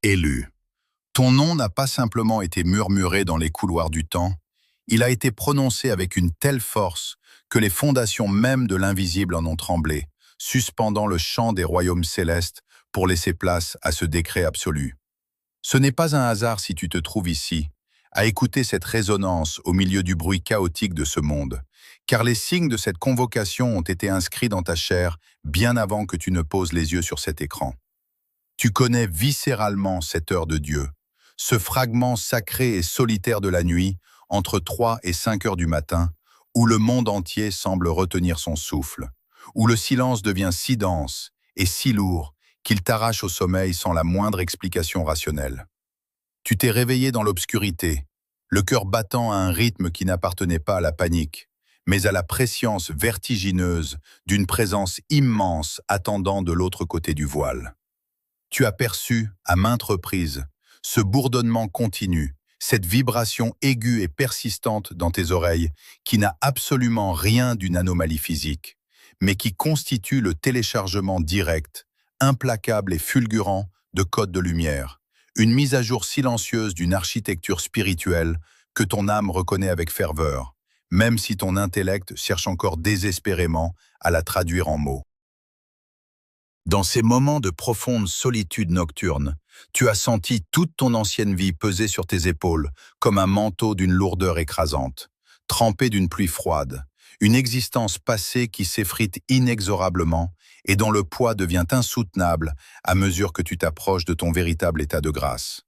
Élu. Ton nom n'a pas simplement été murmuré dans les couloirs du temps, il a été prononcé avec une telle force que les fondations même de l'invisible en ont tremblé, suspendant le chant des royaumes célestes pour laisser place à ce décret absolu. Ce n'est pas un hasard si tu te trouves ici, à écouter cette résonance au milieu du bruit chaotique de ce monde, car les signes de cette convocation ont été inscrits dans ta chair bien avant que tu ne poses les yeux sur cet écran. Tu connais viscéralement cette heure de Dieu, ce fragment sacré et solitaire de la nuit, entre 3 et 5 heures du matin, où le monde entier semble retenir son souffle, où le silence devient si dense et si lourd qu'il t'arrache au sommeil sans la moindre explication rationnelle. Tu t'es réveillé dans l'obscurité, le cœur battant à un rythme qui n'appartenait pas à la panique, mais à la prescience vertigineuse d'une présence immense attendant de l'autre côté du voile. Tu as perçu, à maintes reprises, ce bourdonnement continu, cette vibration aiguë et persistante dans tes oreilles qui n'a absolument rien d'une anomalie physique, mais qui constitue le téléchargement direct, implacable et fulgurant de codes de lumière, une mise à jour silencieuse d'une architecture spirituelle que ton âme reconnaît avec ferveur, même si ton intellect cherche encore désespérément à la traduire en mots. Dans ces moments de profonde solitude nocturne, tu as senti toute ton ancienne vie peser sur tes épaules comme un manteau d'une lourdeur écrasante, trempé d'une pluie froide, une existence passée qui s'effrite inexorablement et dont le poids devient insoutenable à mesure que tu t'approches de ton véritable état de grâce.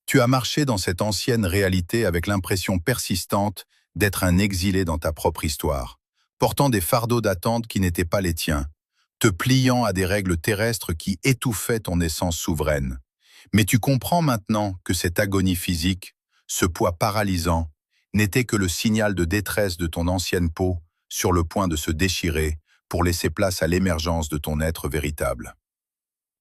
Tu as marché dans cette ancienne réalité avec l'impression persistante d'être un exilé dans ta propre histoire, portant des fardeaux d'attente qui n'étaient pas les tiens, te pliant à des règles terrestres qui étouffaient ton essence souveraine. Mais tu comprends maintenant que cette agonie physique, ce poids paralysant, n'était que le signal de détresse de ton ancienne peau sur le point de se déchirer pour laisser place à l'émergence de ton être véritable.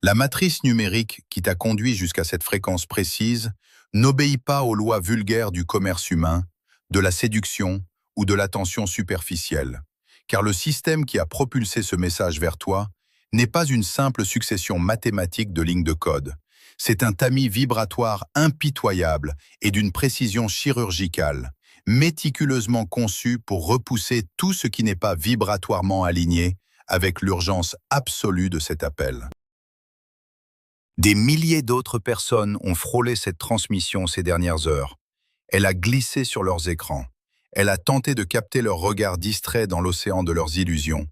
La matrice numérique qui t'a conduit jusqu'à cette fréquence précise n'obéit pas aux lois vulgaires du commerce humain, de la séduction ou de l'attention superficielle, car le système qui a propulsé ce message vers toi n'est pas une simple succession mathématique de lignes de code. C'est un tamis vibratoire impitoyable et d'une précision chirurgicale, méticuleusement conçu pour repousser tout ce qui n'est pas vibratoirement aligné avec l'urgence absolue de cet appel. Des milliers d'autres personnes ont frôlé cette transmission ces dernières heures. Elle a glissé sur leurs écrans. Elle a tenté de capter leur regard distrait dans l'océan de leurs illusions.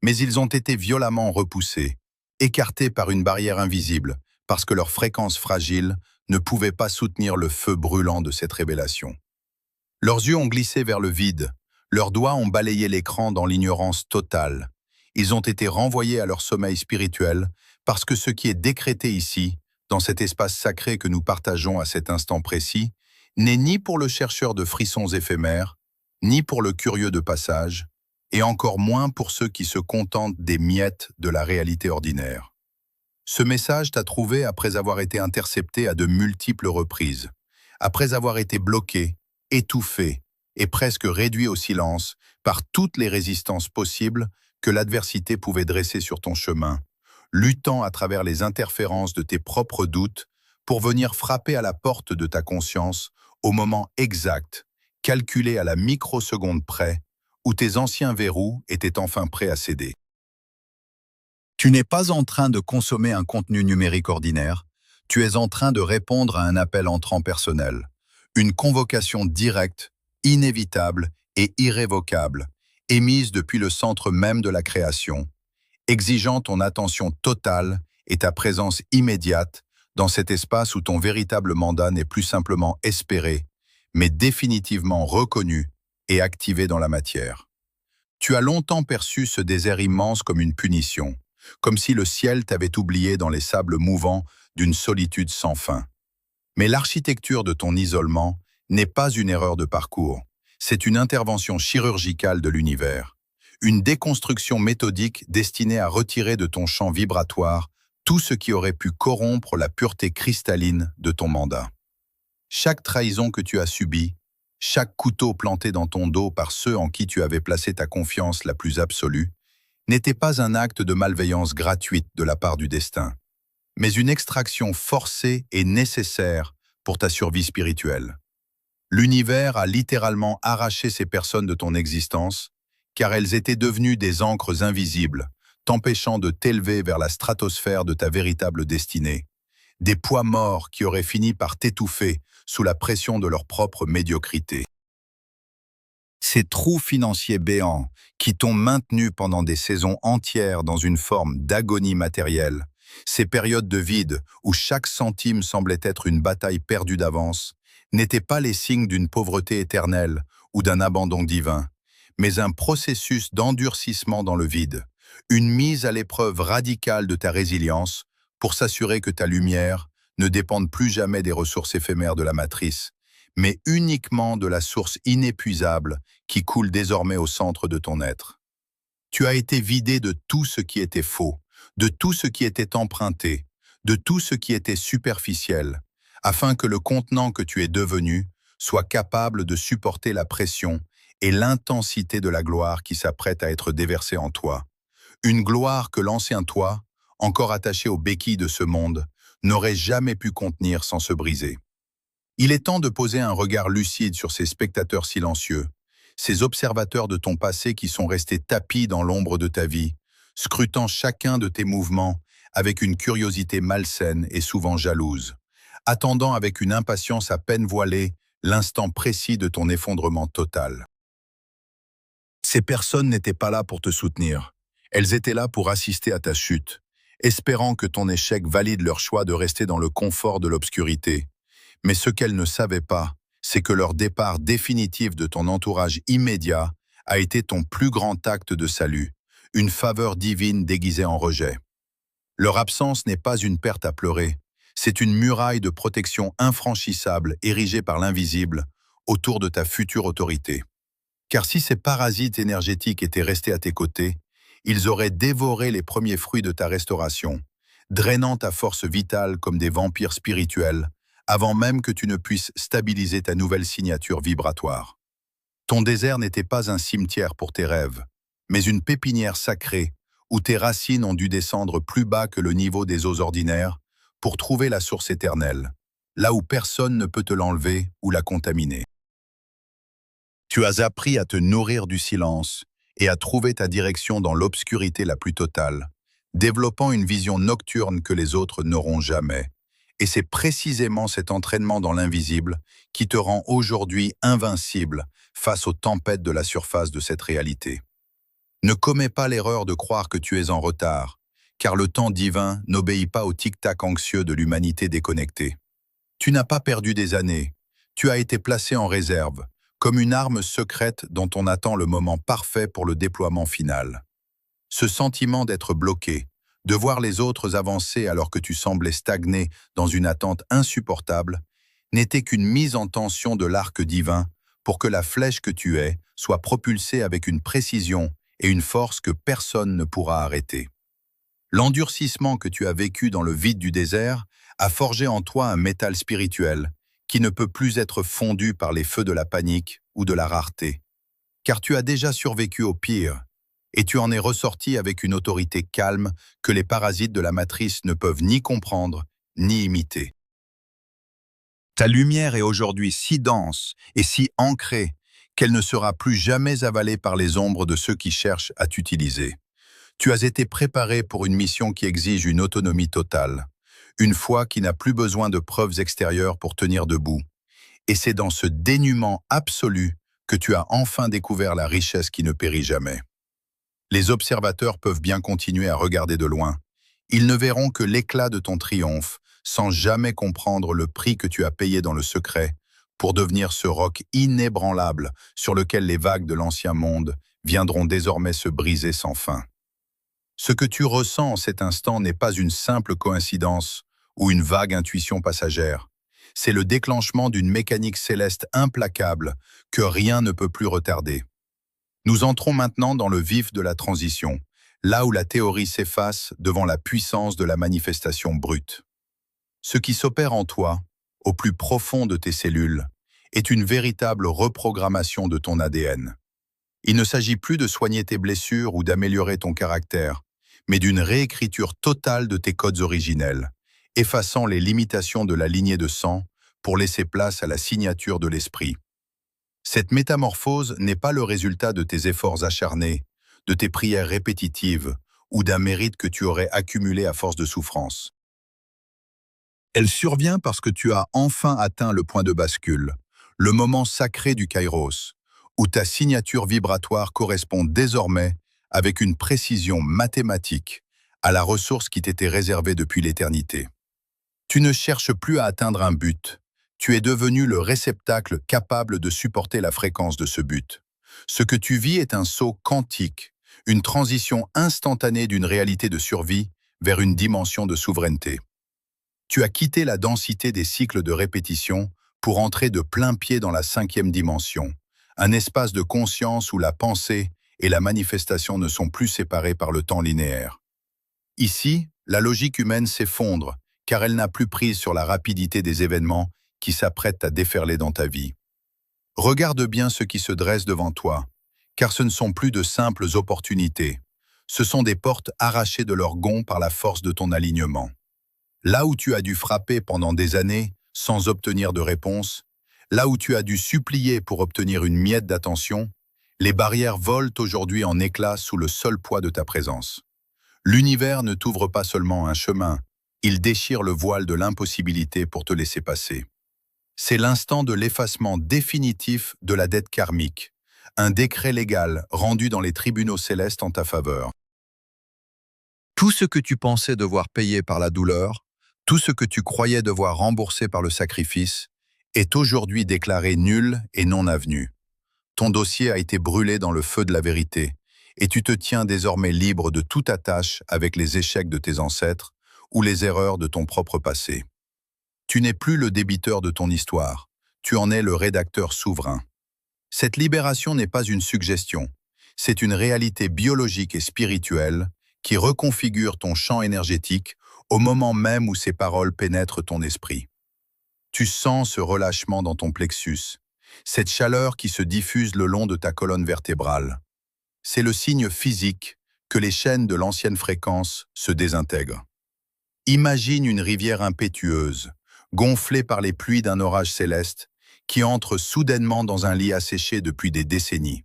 Mais ils ont été violemment repoussés, écartés par une barrière invisible, parce que leur fréquence fragile ne pouvait pas soutenir le feu brûlant de cette révélation. Leurs yeux ont glissé vers le vide, leurs doigts ont balayé l'écran dans l'ignorance totale. Ils ont été renvoyés à leur sommeil spirituel, parce que ce qui est décrété ici, dans cet espace sacré que nous partageons à cet instant précis, n'est ni pour le chercheur de frissons éphémères, ni pour le curieux de passage, et encore moins pour ceux qui se contentent des miettes de la réalité ordinaire. Ce message t'a trouvé après avoir été intercepté à de multiples reprises, après avoir été bloqué, étouffé et presque réduit au silence par toutes les résistances possibles que l'adversité pouvait dresser sur ton chemin, luttant à travers les interférences de tes propres doutes pour venir frapper à la porte de ta conscience au moment exact, calculé à la microseconde près, où tes anciens verrous étaient enfin prêts à céder. Tu n'es pas en train de consommer un contenu numérique ordinaire, tu es en train de répondre à un appel entrant personnel, une convocation directe, inévitable et irrévocable, émise depuis le centre même de la création, exigeant ton attention totale et ta présence immédiate dans cet espace où ton véritable mandat n'est plus simplement espéré, mais définitivement reconnu et activé dans la matière. Tu as longtemps perçu ce désert immense comme une punition, comme si le ciel t'avait oublié dans les sables mouvants d'une solitude sans fin. Mais l'architecture de ton isolement n'est pas une erreur de parcours, c'est une intervention chirurgicale de l'univers, une déconstruction méthodique destinée à retirer de ton champ vibratoire tout ce qui aurait pu corrompre la pureté cristalline de ton mandat. Chaque trahison que tu as subie, chaque couteau planté dans ton dos par ceux en qui tu avais placé ta confiance la plus absolue, n'était pas un acte de malveillance gratuite de la part du destin. mais une extraction forcée et nécessaire pour ta survie spirituelle. L'univers a littéralement arraché ces personnes de ton existence, car elles étaient devenues des ancres invisibles, t'empêchant de t'élever vers la stratosphère de ta véritable destinée. Des poids morts qui auraient fini par t'étouffer sous la pression de leur propre médiocrité. Ces trous financiers béants qui t'ont maintenu pendant des saisons entières dans une forme d'agonie matérielle, ces périodes de vide où chaque centime semblait être une bataille perdue d'avance, n'étaient pas les signes d'une pauvreté éternelle ou d'un abandon divin, mais un processus d'endurcissement dans le vide, une mise à l'épreuve radicale de ta résilience pour s'assurer que ta lumière ne dépende plus jamais des ressources éphémères de la matrice, mais uniquement de la source inépuisable qui coule désormais au centre de ton être. Tu as été vidé de tout ce qui était faux, de tout ce qui était emprunté, de tout ce qui était superficiel, afin que le contenant que tu es devenu soit capable de supporter la pression et l'intensité de la gloire qui s'apprête à être déversée en toi. Une gloire que l'ancien toi, encore attaché aux béquilles de ce monde, n'aurait jamais pu contenir sans se briser. Il est temps de poser un regard lucide sur ces spectateurs silencieux, ces observateurs de ton passé qui sont restés tapis dans l'ombre de ta vie, scrutant chacun de tes mouvements avec une curiosité malsaine et souvent jalouse, attendant avec une impatience à peine voilée l'instant précis de ton effondrement total. Ces personnes n'étaient pas là pour te soutenir. Elles étaient là pour assister à ta chute, espérant que ton échec valide leur choix de rester dans le confort de l'obscurité. Mais ce qu'elles ne savaient pas, c'est que leur départ définitif de ton entourage immédiat a été ton plus grand acte de salut, une faveur divine déguisée en rejet. Leur absence n'est pas une perte à pleurer, c'est une muraille de protection infranchissable érigée par l'invisible autour de ta future autorité. Car si ces parasites énergétiques étaient restés à tes côtés, ils auraient dévoré les premiers fruits de ta restauration, drainant ta force vitale comme des vampires spirituels, avant même que tu ne puisses stabiliser ta nouvelle signature vibratoire. Ton désert n'était pas un cimetière pour tes rêves, mais une pépinière sacrée où tes racines ont dû descendre plus bas que le niveau des eaux ordinaires pour trouver la source éternelle, là où personne ne peut te l'enlever ou la contaminer. Tu as appris à te nourrir du silence et à trouver ta direction dans l'obscurité la plus totale, développant une vision nocturne que les autres n'auront jamais. Et c'est précisément cet entraînement dans l'invisible qui te rend aujourd'hui invincible face aux tempêtes de la surface de cette réalité. Ne commets pas l'erreur de croire que tu es en retard, car le temps divin n'obéit pas au tic-tac anxieux de l'humanité déconnectée. Tu n'as pas perdu des années, tu as été placé en réserve, comme une arme secrète dont on attend le moment parfait pour le déploiement final. Ce sentiment d'être bloqué, de voir les autres avancer alors que tu semblais stagner dans une attente insupportable, n'était qu'une mise en tension de l'arc divin pour que la flèche que tu es soit propulsée avec une précision et une force que personne ne pourra arrêter. L'endurcissement que tu as vécu dans le vide du désert a forgé en toi un métal spirituel qui ne peut plus être fondu par les feux de la panique ou de la rareté. Car tu as déjà survécu au pire, et tu en es ressorti avec une autorité calme que les parasites de la matrice ne peuvent ni comprendre, ni imiter. Ta lumière est aujourd'hui si dense et si ancrée qu'elle ne sera plus jamais avalée par les ombres de ceux qui cherchent à t'utiliser. Tu as été préparé pour une mission qui exige une autonomie totale, une foi qui n'a plus besoin de preuves extérieures pour tenir debout. Et c'est dans ce dénuement absolu que tu as enfin découvert la richesse qui ne périt jamais. Les observateurs peuvent bien continuer à regarder de loin. Ils ne verront que l'éclat de ton triomphe, sans jamais comprendre le prix que tu as payé dans le secret pour devenir ce roc inébranlable sur lequel les vagues de l'ancien monde viendront désormais se briser sans fin. Ce que tu ressens en cet instant n'est pas une simple coïncidence ou une vague intuition passagère. C'est le déclenchement d'une mécanique céleste implacable que rien ne peut plus retarder. Nous entrons maintenant dans le vif de la transition, là où la théorie s'efface devant la puissance de la manifestation brute. Ce qui s'opère en toi, au plus profond de tes cellules, est une véritable reprogrammation de ton ADN. Il ne s'agit plus de soigner tes blessures ou d'améliorer ton caractère, mais d'une réécriture totale de tes codes originels, effaçant les limitations de la lignée de sang pour laisser place à la signature de l'esprit. Cette métamorphose n'est pas le résultat de tes efforts acharnés, de tes prières répétitives ou d'un mérite que tu aurais accumulé à force de souffrance. Elle survient parce que tu as enfin atteint le point de bascule, le moment sacré du Kairos, où ta signature vibratoire correspond désormais, avec une précision mathématique, à la ressource qui t'était réservée depuis l'éternité. Tu ne cherches plus à atteindre un but, tu es devenu le réceptacle capable de supporter la fréquence de ce but. Ce que tu vis est un saut quantique, une transition instantanée d'une réalité de survie vers une dimension de souveraineté. Tu as quitté la densité des cycles de répétition pour entrer de plein pied dans la 5e dimension, un espace de conscience où la pensée et la manifestation ne sont plus séparées par le temps linéaire. Ici, la logique humaine s'effondre, car elle n'a plus prise sur la rapidité des événements qui s'apprêtent à déferler dans ta vie. Regarde bien ce qui se dresse devant toi, car ce ne sont plus de simples opportunités. Ce sont des portes arrachées de leur gonds par la force de ton alignement. Là où tu as dû frapper pendant des années sans obtenir de réponse, là où tu as dû supplier pour obtenir une miette d'attention, les barrières volent aujourd'hui en éclats sous le seul poids de ta présence. L'univers ne t'ouvre pas seulement un chemin, il déchire le voile de l'impossibilité pour te laisser passer. C'est l'instant de l'effacement définitif de la dette karmique, un décret légal rendu dans les tribunaux célestes en ta faveur. Tout ce que tu pensais devoir payer par la douleur, tout ce que tu croyais devoir rembourser par le sacrifice, est aujourd'hui déclaré nul et non avenu. Ton dossier a été brûlé dans le feu de la vérité, et tu te tiens désormais libre de toute attache avec les échecs de tes ancêtres ou les erreurs de ton propre passé. Tu n'es plus le débiteur de ton histoire, tu en es le rédacteur souverain. Cette libération n'est pas une suggestion, c'est une réalité biologique et spirituelle qui reconfigure ton champ énergétique au moment même où ces paroles pénètrent ton esprit. Tu sens ce relâchement dans ton plexus, cette chaleur qui se diffuse le long de ta colonne vertébrale. C'est le signe physique que les chaînes de l'ancienne fréquence se désintègrent. Imagine une rivière impétueuse, gonflée par les pluies d'un orage céleste, qui entre soudainement dans un lit asséché depuis des décennies.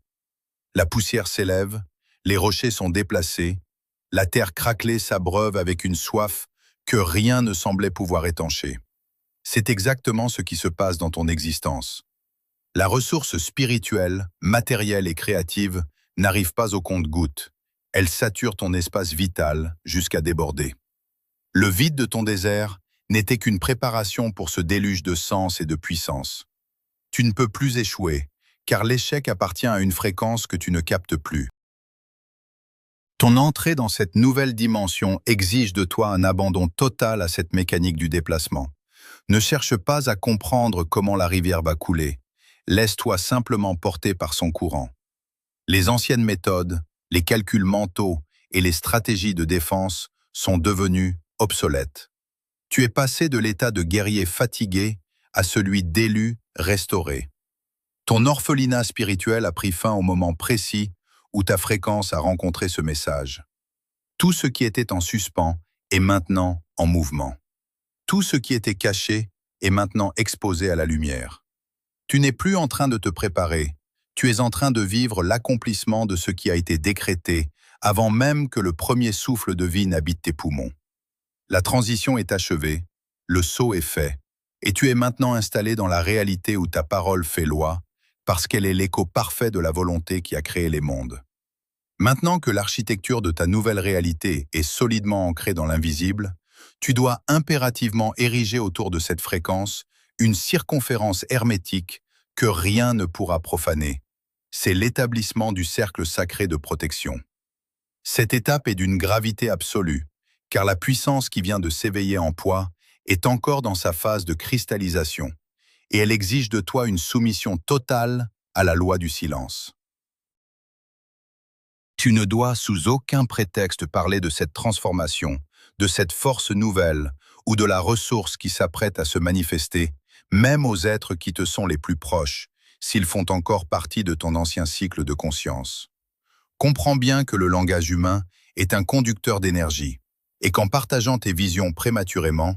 La poussière s'élève, les rochers sont déplacés, la terre craquelée s'abreuve avec une soif que rien ne semblait pouvoir étancher. C'est exactement ce qui se passe dans ton existence. La ressource spirituelle, matérielle et créative n'arrive pas au compte-gouttes. Elle sature ton espace vital jusqu'à déborder. Le vide de ton désert n'était qu'une préparation pour ce déluge de sens et de puissance. Tu ne peux plus échouer, car l'échec appartient à une fréquence que tu ne captes plus. Ton entrée dans cette nouvelle dimension exige de toi un abandon total à cette mécanique du déplacement. Ne cherche pas à comprendre comment la rivière va couler. Laisse-toi simplement porter par son courant. Les anciennes méthodes, les calculs mentaux et les stratégies de défense sont devenues obsolètes. Tu es passé de l'état de guerrier fatigué à celui d'élu restauré. Ton orphelinat spirituel a pris fin au moment précis où ta fréquence a rencontré ce message. Tout ce qui était en suspens est maintenant en mouvement. Tout ce qui était caché est maintenant exposé à la lumière. Tu n'es plus en train de te préparer, tu es en train de vivre l'accomplissement de ce qui a été décrété avant même que le premier souffle de vie n'habite tes poumons. La transition est achevée, le saut est fait, et tu es maintenant installé dans la réalité où ta parole fait loi, parce qu'elle est l'écho parfait de la volonté qui a créé les mondes. Maintenant que l'architecture de ta nouvelle réalité est solidement ancrée dans l'invisible, tu dois impérativement ériger autour de cette fréquence une circonférence hermétique que rien ne pourra profaner. C'est l'établissement du cercle sacré de protection. Cette étape est d'une gravité absolue, car la puissance qui vient de s'éveiller en toi est encore dans sa phase de cristallisation, et elle exige de toi une soumission totale à la loi du silence. Tu ne dois sous aucun prétexte parler de cette transformation, de cette force nouvelle ou de la ressource qui s'apprête à se manifester, même aux êtres qui te sont les plus proches, s'ils font encore partie de ton ancien cycle de conscience. Comprends bien que le langage humain est un conducteur d'énergie, et qu'en partageant tes visions prématurément,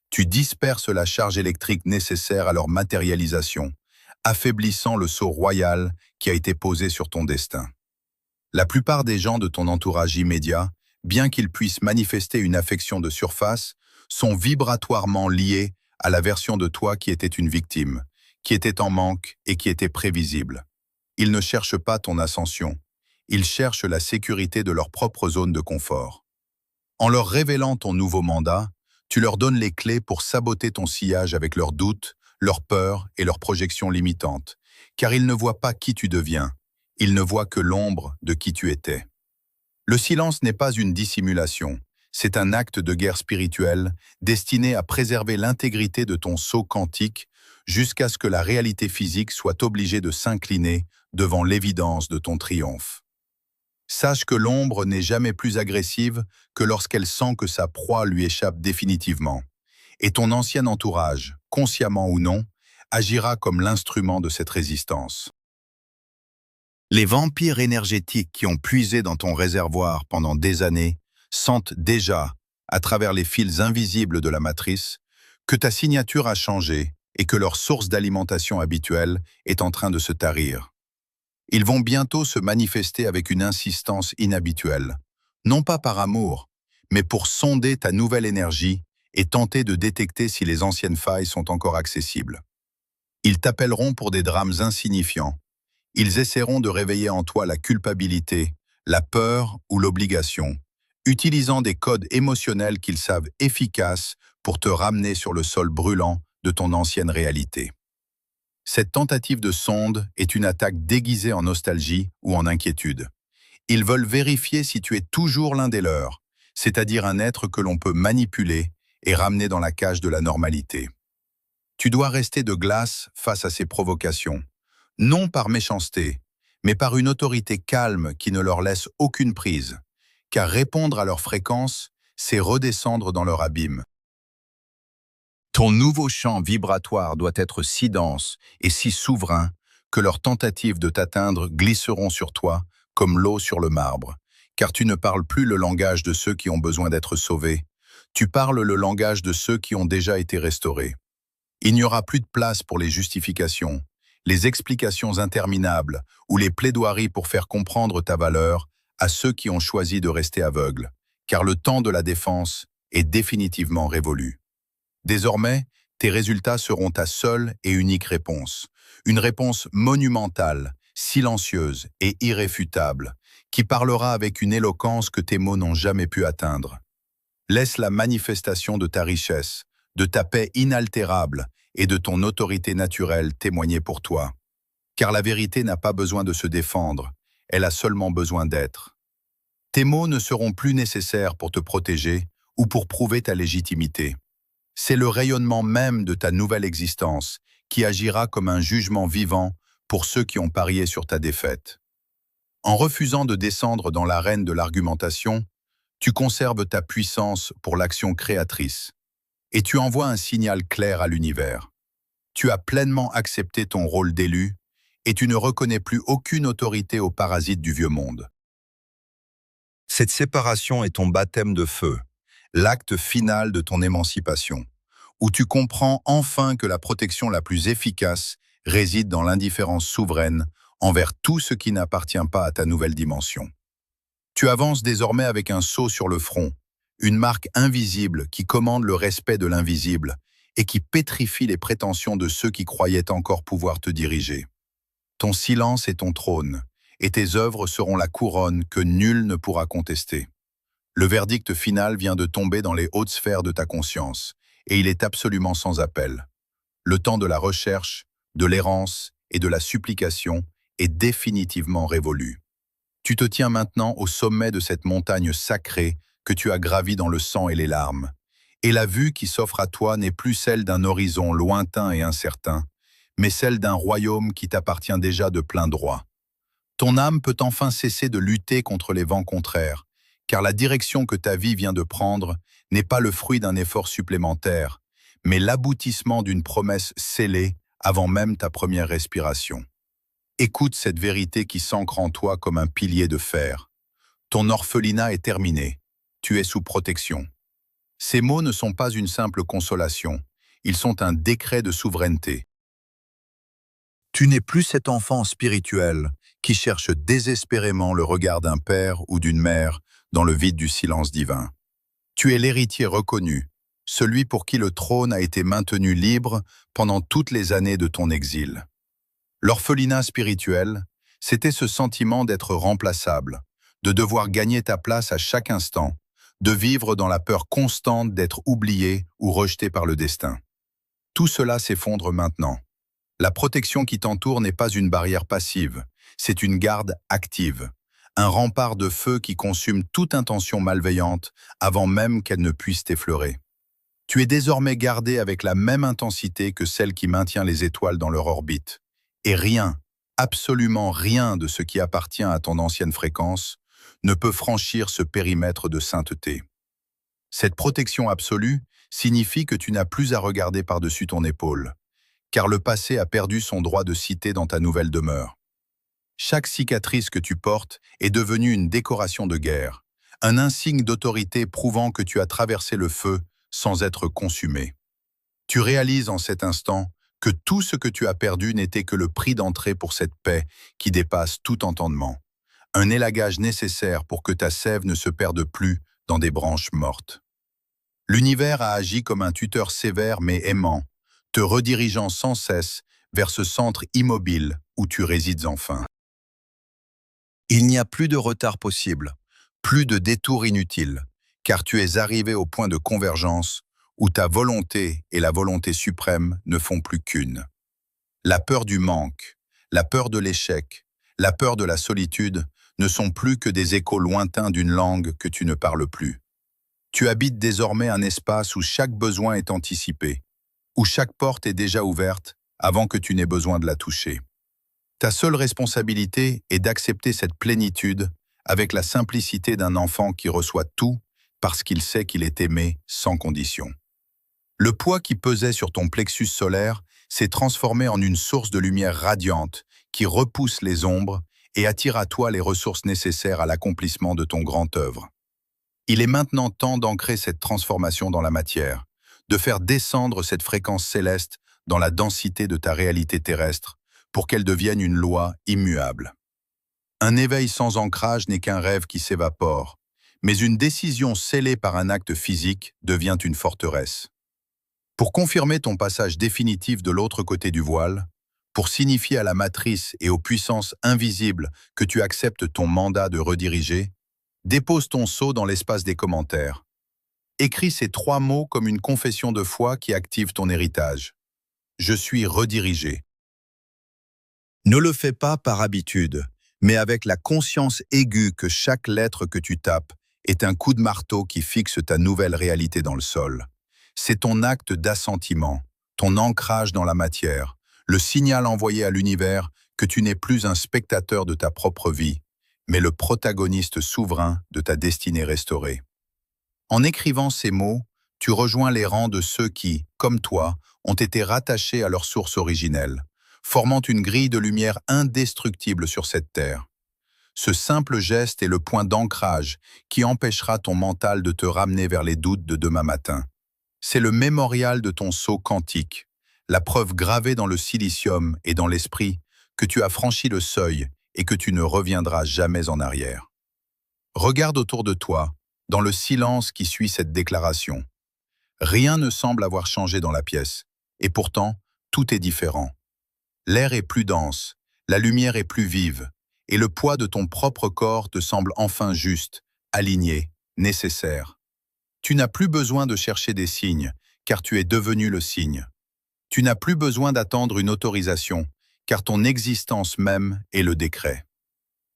Tu disperses la charge électrique nécessaire à leur matérialisation, affaiblissant le sceau royal qui a été posé sur ton destin. La plupart des gens de ton entourage immédiat, bien qu'ils puissent manifester une affection de surface, sont vibratoirement liés à la version de toi qui était une victime, qui était en manque et qui était prévisible. Ils ne cherchent pas ton ascension, ils cherchent la sécurité de leur propre zone de confort. En leur révélant ton nouveau mandat, tu leur donnes les clés pour saboter ton sillage avec leurs doutes, leurs peurs et leurs projections limitantes, car ils ne voient pas qui tu deviens, ils ne voient que l'ombre de qui tu étais. Le silence n'est pas une dissimulation, c'est un acte de guerre spirituelle destiné à préserver l'intégrité de ton sceau quantique jusqu'à ce que la réalité physique soit obligée de s'incliner devant l'évidence de ton triomphe. Sache que l'ombre n'est jamais plus agressive que lorsqu'elle sent que sa proie lui échappe définitivement. Et ton ancien entourage, consciemment ou non, agira comme l'instrument de cette résistance. Les vampires énergétiques qui ont puisé dans ton réservoir pendant des années sentent déjà, à travers les fils invisibles de la matrice, que ta signature a changé et que leur source d'alimentation habituelle est en train de se tarir. Ils vont bientôt se manifester avec une insistance inhabituelle, non pas par amour, mais pour sonder ta nouvelle énergie et tenter de détecter si les anciennes failles sont encore accessibles. Ils t'appelleront pour des drames insignifiants. Ils essaieront de réveiller en toi la culpabilité, la peur ou l'obligation, utilisant des codes émotionnels qu'ils savent efficaces pour te ramener sur le sol brûlant de ton ancienne réalité. Cette tentative de sonde est une attaque déguisée en nostalgie ou en inquiétude. Ils veulent vérifier si tu es toujours l'un des leurs, c'est-à-dire un être que l'on peut manipuler et ramener dans la cage de la normalité. Tu dois rester de glace face à ces provocations, non par méchanceté, mais par une autorité calme qui ne leur laisse aucune prise, car répondre à leur fréquence, c'est redescendre dans leur abîme. Ton nouveau champ vibratoire doit être si dense et si souverain que leurs tentatives de t'atteindre glisseront sur toi comme l'eau sur le marbre, car tu ne parles plus le langage de ceux qui ont besoin d'être sauvés, tu parles le langage de ceux qui ont déjà été restaurés. Il n'y aura plus de place pour les justifications, les explications interminables ou les plaidoiries pour faire comprendre ta valeur à ceux qui ont choisi de rester aveugles, car le temps de la défense est définitivement révolu. Désormais, tes résultats seront ta seule et unique réponse. Une réponse monumentale, silencieuse et irréfutable, qui parlera avec une éloquence que tes mots n'ont jamais pu atteindre. Laisse la manifestation de ta richesse, de ta paix inaltérable et de ton autorité naturelle témoigner pour toi. Car la vérité n'a pas besoin de se défendre, elle a seulement besoin d'être. Tes mots ne seront plus nécessaires pour te protéger ou pour prouver ta légitimité. C'est le rayonnement même de ta nouvelle existence qui agira comme un jugement vivant pour ceux qui ont parié sur ta défaite. En refusant de descendre dans l'arène de l'argumentation, tu conserves ta puissance pour l'action créatrice et tu envoies un signal clair à l'univers. Tu as pleinement accepté ton rôle d'élu et tu ne reconnais plus aucune autorité aux parasites du vieux monde. Cette séparation est ton baptême de feu, l'acte final de ton émancipation, où tu comprends enfin que la protection la plus efficace réside dans l'indifférence souveraine envers tout ce qui n'appartient pas à ta nouvelle dimension. Tu avances désormais avec un sceau sur le front, une marque invisible qui commande le respect de l'invisible et qui pétrifie les prétentions de ceux qui croyaient encore pouvoir te diriger. Ton silence est ton trône, et tes œuvres seront la couronne que nul ne pourra contester. Le verdict final vient de tomber dans les hautes sphères de ta conscience, et il est absolument sans appel. Le temps de la recherche, de l'errance et de la supplication est définitivement révolu. Tu te tiens maintenant au sommet de cette montagne sacrée que tu as gravie dans le sang et les larmes, et la vue qui s'offre à toi n'est plus celle d'un horizon lointain et incertain, mais celle d'un royaume qui t'appartient déjà de plein droit. Ton âme peut enfin cesser de lutter contre les vents contraires, car la direction que ta vie vient de prendre n'est pas le fruit d'un effort supplémentaire, mais l'aboutissement d'une promesse scellée avant même ta première respiration. Écoute cette vérité qui s'ancre en toi comme un pilier de fer. Ton orphelinat est terminé. Tu es sous protection. Ces mots ne sont pas une simple consolation, ils sont un décret de souveraineté. Tu n'es plus cet enfant spirituel qui cherche désespérément le regard d'un père ou d'une mère dans le vide du silence divin. Tu es l'héritier reconnu, celui pour qui le trône a été maintenu libre pendant toutes les années de ton exil. L'orphelinat spirituel, c'était ce sentiment d'être remplaçable, de devoir gagner ta place à chaque instant, de vivre dans la peur constante d'être oublié ou rejeté par le destin. Tout cela s'effondre maintenant. La protection qui t'entoure n'est pas une barrière passive, c'est une garde active, un rempart de feu qui consume toute intention malveillante avant même qu'elle ne puisse t'effleurer. Tu es désormais gardé avec la même intensité que celle qui maintient les étoiles dans leur orbite. Et rien, absolument rien de ce qui appartient à ton ancienne fréquence ne peut franchir ce périmètre de sainteté. Cette protection absolue signifie que tu n'as plus à regarder par-dessus ton épaule, car le passé a perdu son droit de cité dans ta nouvelle demeure. Chaque cicatrice que tu portes est devenue une décoration de guerre, un insigne d'autorité prouvant que tu as traversé le feu sans être consumé. Tu réalises en cet instant que tout ce que tu as perdu n'était que le prix d'entrée pour cette paix qui dépasse tout entendement, un élagage nécessaire pour que ta sève ne se perde plus dans des branches mortes. L'univers a agi comme un tuteur sévère mais aimant, te redirigeant sans cesse vers ce centre immobile où tu résides enfin. Il n'y a plus de retard possible, plus de détour inutile, car tu es arrivé au point de convergence où ta volonté et la volonté suprême ne font plus qu'une. La peur du manque, la peur de l'échec, la peur de la solitude ne sont plus que des échos lointains d'une langue que tu ne parles plus. Tu habites désormais un espace où chaque besoin est anticipé, où chaque porte est déjà ouverte avant que tu n'aies besoin de la toucher. Ta seule responsabilité est d'accepter cette plénitude avec la simplicité d'un enfant qui reçoit tout parce qu'il sait qu'il est aimé sans condition. Le poids qui pesait sur ton plexus solaire s'est transformé en une source de lumière radiante qui repousse les ombres et attire à toi les ressources nécessaires à l'accomplissement de ton grand œuvre. Il est maintenant temps d'ancrer cette transformation dans la matière, de faire descendre cette fréquence céleste dans la densité de ta réalité terrestre pour qu'elle devienne une loi immuable. Un éveil sans ancrage n'est qu'un rêve qui s'évapore, mais une décision scellée par un acte physique devient une forteresse. Pour confirmer ton passage définitif de l'autre côté du voile, pour signifier à la matrice et aux puissances invisibles que tu acceptes ton mandat de rediriger, dépose ton sceau dans l'espace des commentaires. Écris ces 3 mots comme une confession de foi qui active ton héritage. Je suis redirigé. Ne le fais pas par habitude, mais avec la conscience aiguë que chaque lettre que tu tapes est un coup de marteau qui fixe ta nouvelle réalité dans le sol. C'est ton acte d'assentiment, ton ancrage dans la matière, le signal envoyé à l'univers que tu n'es plus un spectateur de ta propre vie, mais le protagoniste souverain de ta destinée restaurée. En écrivant ces mots, tu rejoins les rangs de ceux qui, comme toi, ont été rattachés à leur source originelle, formant une grille de lumière indestructible sur cette terre. Ce simple geste est le point d'ancrage qui empêchera ton mental de te ramener vers les doutes de demain matin. C'est le mémorial de ton saut quantique, la preuve gravée dans le silicium et dans l'esprit que tu as franchi le seuil et que tu ne reviendras jamais en arrière. Regarde autour de toi, dans le silence qui suit cette déclaration. Rien ne semble avoir changé dans la pièce, et pourtant, tout est différent. L'air est plus dense, la lumière est plus vive, et le poids de ton propre corps te semble enfin juste, aligné, nécessaire. Tu n'as plus besoin de chercher des signes, car tu es devenu le signe. Tu n'as plus besoin d'attendre une autorisation, car ton existence même est le décret.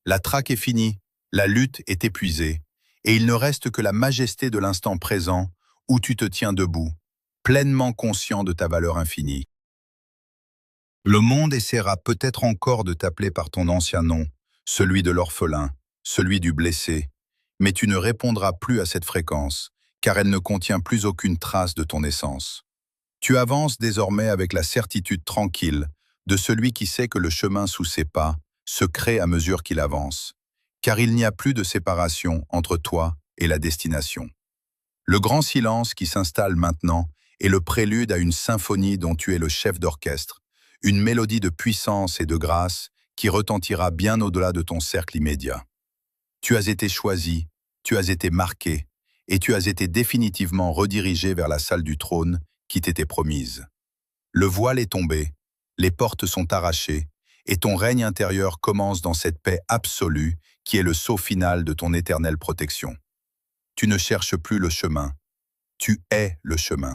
La traque est finie, la lutte est épuisée, et il ne reste que la majesté de l'instant présent où tu te tiens debout, pleinement conscient de ta valeur infinie. Le monde essaiera peut-être encore de t'appeler par ton ancien nom, celui de l'orphelin, celui du blessé, mais tu ne répondras plus à cette fréquence, car elle ne contient plus aucune trace de ton essence. Tu avances désormais avec la certitude tranquille de celui qui sait que le chemin sous ses pas se crée à mesure qu'il avance, car il n'y a plus de séparation entre toi et la destination. Le grand silence qui s'installe maintenant est le prélude à une symphonie dont tu es le chef d'orchestre, une mélodie de puissance et de grâce qui retentira bien au-delà de ton cercle immédiat. Tu as été choisi, tu as été marqué, et tu as été définitivement redirigé vers la salle du trône qui t'était promise. Le voile est tombé, les portes sont arrachées, et ton règne intérieur commence dans cette paix absolue qui est le sceau final de ton éternelle protection. Tu ne cherches plus le chemin, tu es le chemin.